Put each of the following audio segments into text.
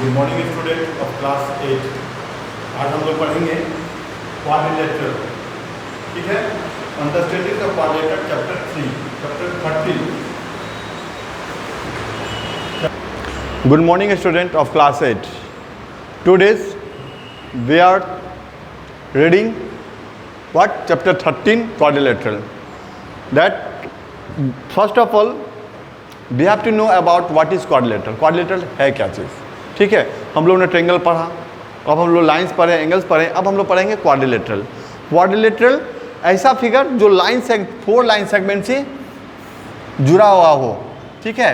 Good morning student of class 8। आज हम लोग पढ़ेंगे क्वाड्रिलेटरल, ठीक है, understanding the quadrilateral chapter 3, chapter 13। Good morning student of class 8। Today's we are reading what? Chapter 13, quadrilateral. That first of all we have to know about what is quadrilateral. Quadrilateral है क्या चीज़, ठीक है। हम लोग ने triangle पढ़ा, अब हम लोग लाइंस पढ़े, एंगल्स पढ़े, अब हम लोग पढ़ेंगे क्वाड्रिलेटरल। क्वाड्रिलेटरल ऐसा फिगर जो फोर लाइन सेगमेंट से जुड़ा हुआ हो, ठीक है।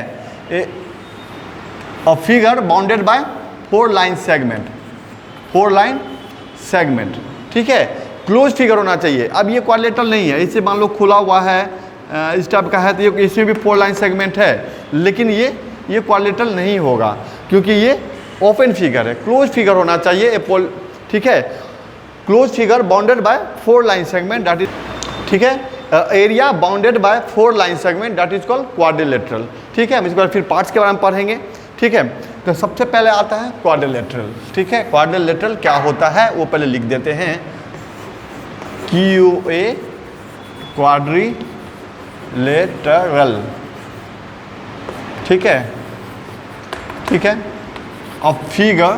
A figure bounded by four line segment, ठीक है। क्लोज फिगर होना चाहिए। अब ये क्वाड्रिलेटरल नहीं है, इससे मान लो खुला हुआ है, इस टाइप का है, तो ये इसमें भी फोर लाइन सेगमेंट है, लेकिन ये क्वाड्रिलेटरल नहीं होगा क्योंकि ये ओपन फिगर है। क्लोज फिगर होना चाहिए, ठीक है। Close figure bounded by four line segment, that is, ठीक है। Area bounded by four line segment, that is called quadrilateral, ठीक है। हम इसके बाद फिर पार्ट्स के बारे में पढ़ेंगे, ठीक है। तो सबसे पहले आता है क्वाड्रिलेटरल, ठीक है। क्वाड्रिलेटरल क्या होता है वो पहले लिख देते हैं। QA क्वाड्रिलेटरल, ठीक है, ठीक है। A figure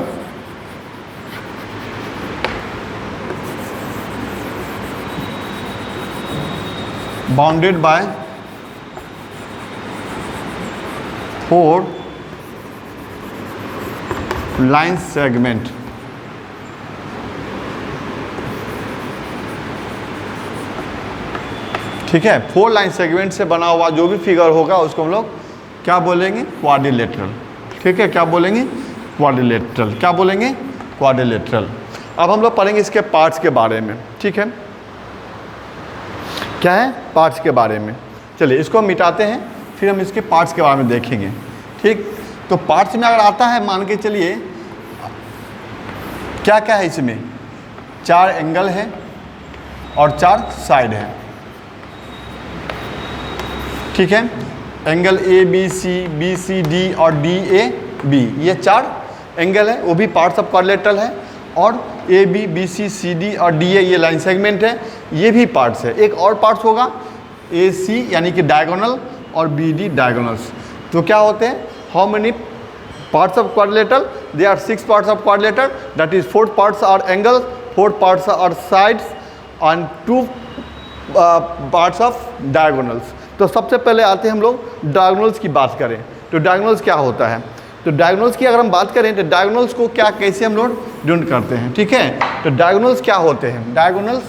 bounded by four line segment, ठीक है। फोर लाइन सेगमेंट से बना हुआ जो भी फिगर होगा उसको हम लोग क्या बोलेंगे? क्वाड्रिलेटरल, ठीक है। क्या बोलेंगे? क्वाड्रिलेटरल। क्या बोलेंगे? क्वाड्रिलेटरल। अब हम लोग पढ़ेंगे इसके पार्ट्स के बारे में, ठीक है। क्या है? पार्ट्स के बारे में। चलिए इसको हम मिटाते हैं, फिर हम इसके पार्ट्स के बारे में देखेंगे, ठीक। तो पार्ट्स में अगर आता है, मान के चलिए क्या क्या है इसमें, चार एंगल है और चार साइड है, ठीक है। एंगल ABC D और DAB, ये चार एंगल है, वो भी पार्ट्स ऑफ क्वाड्रिलेटरल है। और AB BC CD और DA ये लाइन सेगमेंट है, ये भी पार्ट्स है। एक और पार्ट्स होगा AC यानी कि डायगोनल और BD डायगोनल्स। तो क्या होते हैं? How many parts of quadrilateral? There are 6 parts of quadrilateral, that is 4 parts are angles, 4 parts are sides and 2 parts of diagonals. तो सबसे पहले आते हैं हम लोग डायगोनल्स की बात करें। तो डायगोनल्स क्या होता है? तो डायगोनल्स की अगर हम बात करें तो डायगोनल्स को क्या कैसे हम लोग ढूंढ करते हैं, ठीक है। तो डायगोनल्स क्या होते हैं? डायगोनल्स,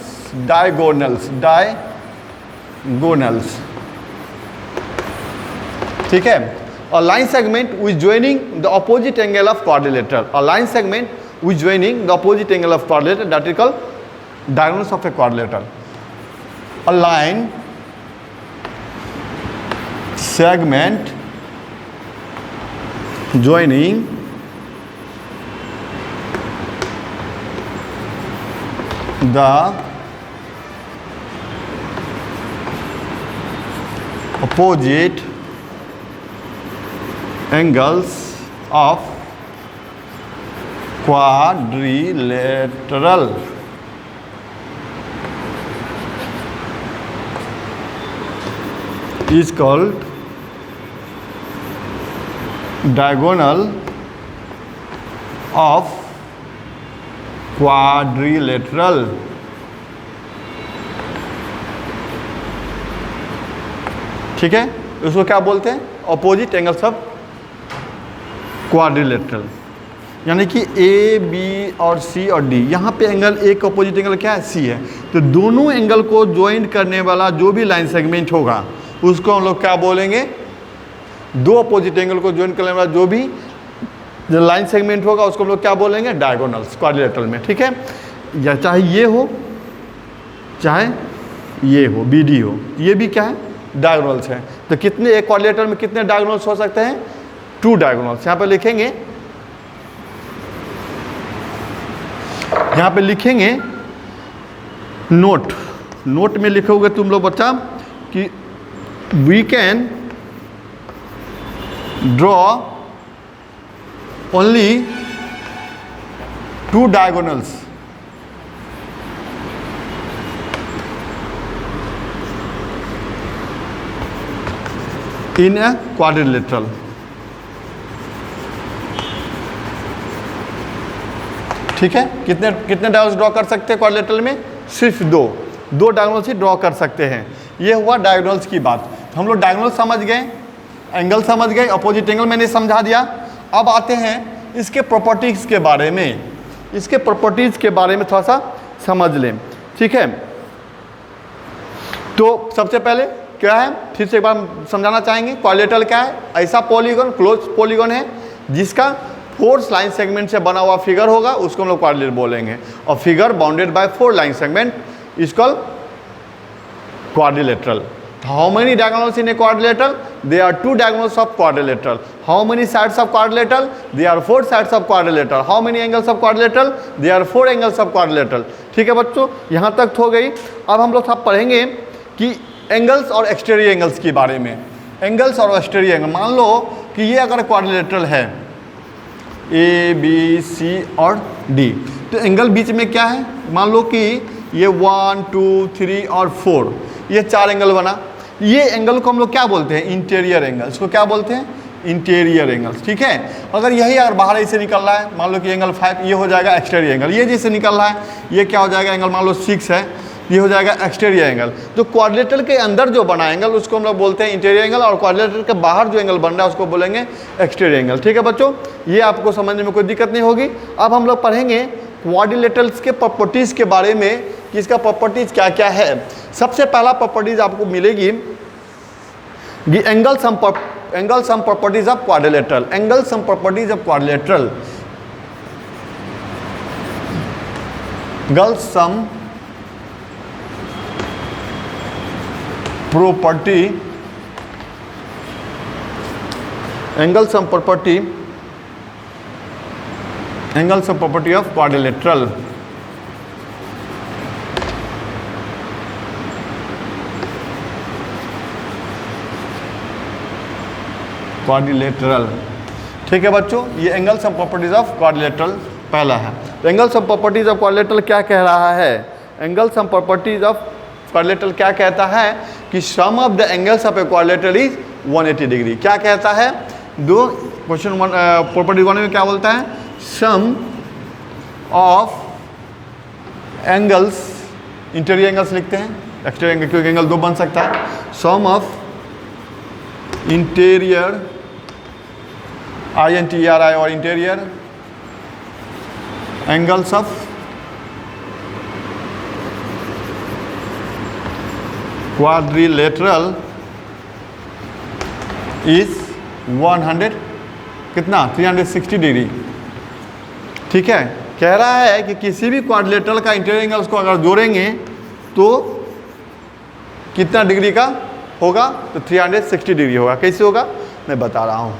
ठीक है। A line segment with joining the opposite angle of quadrilateral. A line segment with joining the opposite angle of quadrilateral, that is called diagonals of a quadrilateral. A line segment joining the opposite angles of quadrilateral is called diagonal of quadrilateral, ठीक है। उसको क्या बोलते हैं? Opposite angles of quadrilateral. यानी कि A, B और C और D, यहाँ पे एंगल A का अपोजिट एंगल क्या है? C है। तो दोनों एंगल को ज्वाइंट करने वाला जो भी लाइन सेगमेंट होगा उसको हम लोग क्या बोलेंगे? दो अपोजिट एंगल को ज्वाइंट करने वाला जो भी लाइन सेगमेंट होगा उसको हम लोग क्या बोलेंगे? डायगोनल्स, क्वाड्रिलेटरल में, ठीक है। या चाहे ये हो चाहे ये हो, BD हो, ये भी क्या है? डायगोनल्स है। तो कितने एक क्वाड्रिलेटरल में कितने डायगोनल्स हो सकते हैं? 2 डायगोनल्स। यहाँ पे लिखेंगे, यहाँ पे लिखेंगे नोट में लिखोगे तुम लोग बच्चा कि we can draw only two diagonals in a quadrilateral. ठीक है, कितने कितने डायगोनल्स ड्रॉ कर सकते हैं क्वाड्रिलेटरल में? सिर्फ दो डायगोनल्स ही ड्रॉ कर सकते हैं। ये हुआ डायगोनल्स की बात। हम लोग डायगोनल समझ गए, एंगल समझ गए, अपोजिट एंगल मैंने समझा दिया। अब आते हैं इसके प्रॉपर्टीज़ के बारे में। इसके प्रॉपर्टीज़ के बारे में थोड़ा सा समझ लें, ठीक है। तो सबसे पहले क्या है, फिर से एक बार समझाना चाहेंगे। क्वाड्रिलेटरल क्या है? ऐसा पॉलीगन, क्लोज पॉलीगन है जिसका 4 लाइन सेगमेंट से बना हुआ फिगर होगा, उसको हम लोग क्वाड्रिलेटरल बोलेंगे। और figure bounded by 4 line segment is called quadrilateral. How many diagonals in a quadrilateral? There are 2 diagonals of quadrilateral. How many sides of quadrilateral? There are 4 sides of quadrilateral. How many angles of quadrilateral? There are 4 angles of quadrilateral. ठीक है बच्चों, यहाँ तक हो गई। अब हम लोग सब पढ़ेंगे कि एंगल्स और एक्सटीरियर एंगल्स के बारे में। एंगल्स और एक्सटीरियर एंगल, मान लो कि ये अगर क्वाड्रिलेटरल है A, B, C और D, तो एंगल बीच में क्या है? मान लो कि ये 1, 2, 3 और 4, ये 4 एंगल बना। ये एंगल को हम लोग क्या बोलते हैं? Interior angle. इसको क्या बोलते हैं? इंटीरियर एंगल्स, ठीक है। अगर यही अगर बाहर ऐसे निकल रहा है, मान लो कि एंगल 5, ये हो जाएगा एक्सटीरियर एंगल। ये जैसे निकल रहा है, ये क्या हो जाएगा? एंगल मान लो 6 है, ये हो जाएगा एक्सटीरियर एंगल। तो क्वाड्रिलेटरल के अंदर जो बना एंगल उसको हम लोग बोलते हैं इंटीरियर एंगल, और क्वाड्रिलेटरल के बाहर जो एंगल बन रहा है उसको बोलेंगे एक्सटीरियर एंगल। ठीक है बच्चों, ये आपको समझने में कोई दिक्कत नहीं होगी। अब हम लोग पढ़ेंगे क्वाड्रिलेटरल्स के प्रॉपर्टीज़ के बारे में कि इसका प्रॉपर्टीज़ क्या क्या है। सबसे पहला प्रॉपर्टीज़ आपको मिलेगी angle sum properties of quadrilateral. Angle sum properties of quadrilateral, angle sum property, angle sum property, angle sum property of quadrilateral. Quadrilateral, ठीक है बच्चों, ये angle sum properties of quadrilateral पहला है। तो angle sum properties of quadrilateral क्या कह रहा है? Angle sum properties of quadrilateral क्या कहता है कि sum of the angles of a quadrilateral is 180 degree. क्या कहता है? दो क्वेश्चन 1 प्रॉपर्टी 1 में क्या बोलता है? सम ऑफ एंगल्स, इंटीरियर एंगल्स लिखते हैं, एक्सटीरियर एंगल क्योंकि एंगल 2 बन सकता है। सम ऑफ इंटीरियर, INTERI और interior angles of quadrilateral is 100 कितना? 360 डिग्री। ठीक है, कह रहा है कि किसी भी क्वाड्रिलेटरल का इंटीरियर एंगल्स को अगर जोड़ेंगे तो कितना डिग्री का होगा? तो 360 डिग्री होगा। कैसे होगा मैं बता रहा हूँ,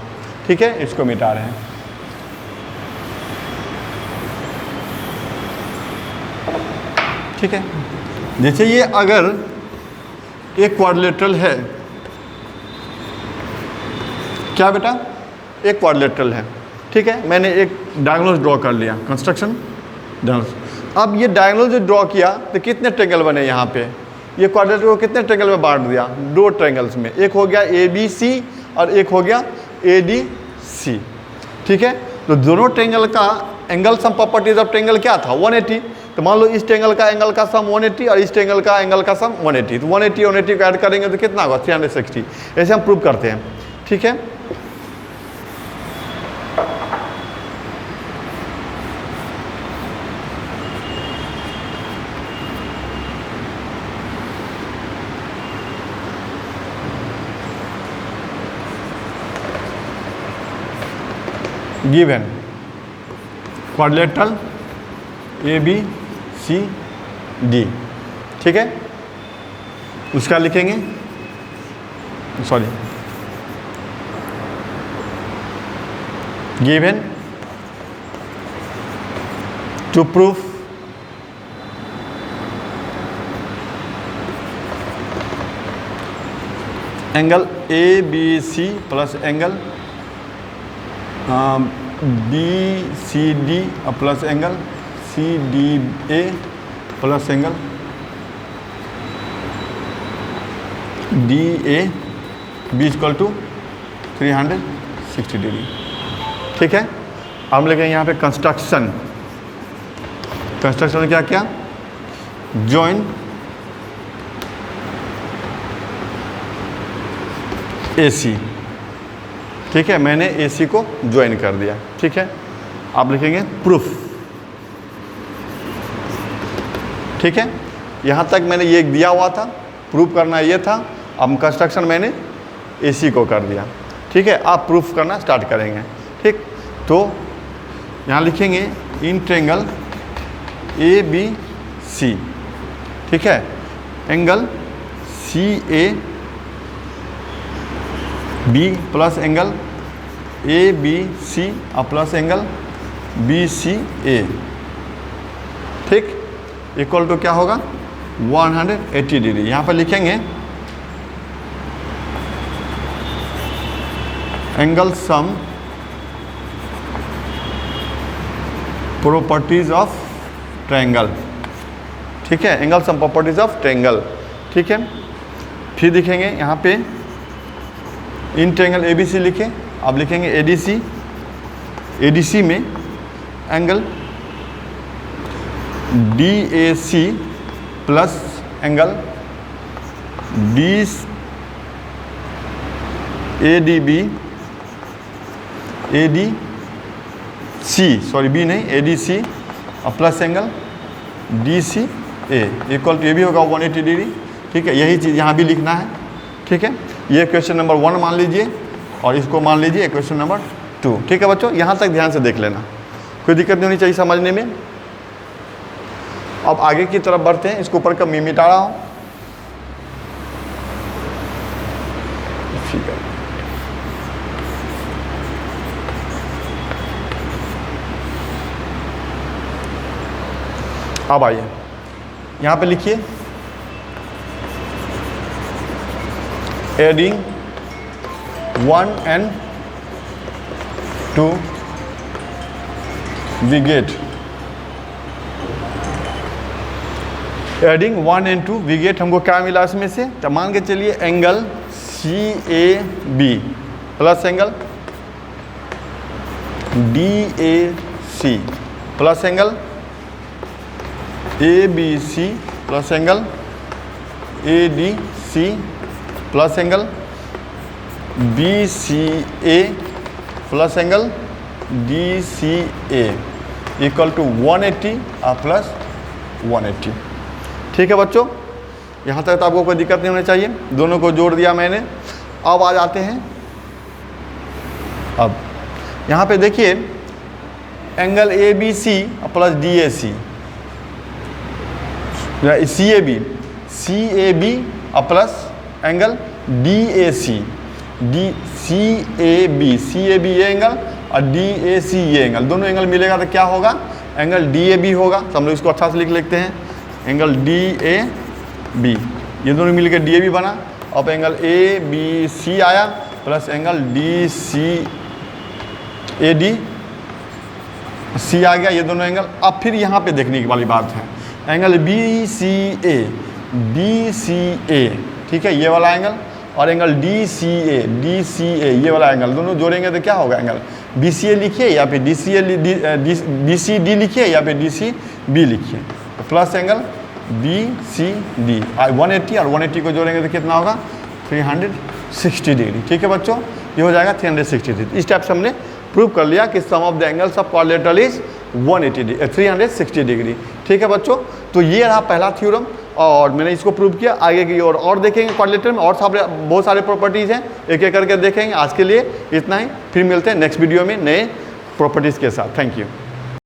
ठीक है। इसको मिटा रहे हैं। ठीक है, जैसे ये अगर एक क्वाड्रिलेटरल है, क्या बेटा? एक क्वाड्रिलेटरल है, ठीक है। मैंने एक डायगोनल ड्रॉ कर लिया, कंस्ट्रक्शन डायगोनल। अब ये डायगोनल जो ड्रॉ किया तो कितने ट्रायंगल बने यहाँ पे? ये क्वाड्रिलेटरल को कितने ट्रायंगल में बांट दिया? 2 ट्रायंगल्स में। एक हो गया ABC और एक हो गया ADC, ठीक है। तो दोनों ट्रायंगल का angle sum properties of triangle क्या था? 180। तो मान लो इस ट्रायंगल का एंगल का सम 180 और इस ट्रायंगल का एंगल का सम 180। तो 180 180 को ऐड करेंगे तो कितना होगा? 360। ऐसे हम प्रूव करते हैं, ठीक है। गिवन क्वाड्रिलेटरल ABCD, ठीक है। उसका लिखेंगे, sorry, given to proof angle ABC plus angle BCD plus angle CDA plus angle DAB equal to 360 degree. ठीक है, हम लिखेंगे यहाँ पे कंस्ट्रक्शन क्या क्या, जॉइन AC। ठीक है, मैंने AC को ज्वाइन कर दिया। ठीक है, आप लिखेंगे प्रूफ। ठीक है, यहाँ तक मैंने ये दिया हुआ था, प्रूफ करना ये था। अब कंस्ट्रक्शन मैंने AC को कर दिया। ठीक है, आप प्रूफ करना स्टार्ट करेंगे। ठीक, तो यहाँ लिखेंगे इन ट्रायंगल ABC। ठीक है, angle CAB plus angle ABC और प्लस एंगल BCA। ठीक, इक्वल टू क्या होगा 180 डिग्री। यहाँ पर लिखेंगे angle sum properties of triangle. ठीक है, angle sum properties of triangle. ठीक है, फिर लिखेंगे यहाँ पे इन ट्रायंगल ABC लिखे। अब लिखेंगे ADC में angle DAC plus angle ADC और plus angle DCA equal to ये भी होगा 180 डिग्री। ठीक है, यही चीज़ यहाँ भी लिखना है। ठीक है, ये क्वेश्चन नंबर 1 मान लीजिए और इसको मान लीजिए क्वेश्चन नंबर 2। ठीक है बच्चों, यहाँ तक ध्यान से देख लेना, कोई दिक्कत नहीं होनी चाहिए समझने में। अब आगे की तरफ बढ़ते हैं। इसके ऊपर का मैं मिटा रहा हूँ। अब आइए यहाँ पे लिखिए adding 1 and 2 we get adding 1 and 2 we get हमको क्या मिला इसमें से, तो मान के चलिए angle CAB plus angle DAC plus angle ABC plus angle ADC plus angle BCA plus angle DCA equal to 180 और प्लस 180। ठीक है बच्चों, यहाँ तक तो आपको कोई दिक्कत नहीं होनी चाहिए। दोनों को जोड़ दिया मैंने। अब आ जाते हैं, अब यहाँ पे देखिए angle ABC plus DAC CAB और प्लस एंगल DAC CAB ये एंगल और DAC ये एंगल, दोनों एंगल मिलेगा तो क्या होगा, एंगल DAB होगा। तो हम लोग इसको अच्छा से लिख लेते हैं, एंगल DAB, ये दोनों मिलकर DAB बना। अब एंगल ABC आया प्लस एंगल DCAD आ गया, ये दोनों एंगल। अब फिर यहाँ पे देखने की वाली बात है, एंगल BCA ठीक है, ये वाला एंगल और एंगल DCA ये वाला एंगल, दोनों जोड़ेंगे तो क्या होगा, एंगल BCA लिखिए या फिर BCD लिखिए या फिर DCB लिखिए, तो प्लस एंगल BCD 180 और 180 को जोड़ेंगे तो कितना होगा 360 डिग्री। ठीक है बच्चों, ये हो जाएगा 360 डिग्री। इस टाइप से हमने प्रूव कर लिया कि sum of the angles of quadrilateral is 360 degree. ठीक है बच्चों, तो ये रहा पहला थ्योरम और मैंने इसको प्रूव किया। आगे की ओर और देखेंगे क्वाड्रिलेटरल में और बहुत सारे प्रॉपर्टीज़ हैं, एक एक करके देखेंगे। आज के लिए इतना ही, फिर मिलते हैं नेक्स्ट वीडियो में नए प्रॉपर्टीज़ के साथ। Thank you.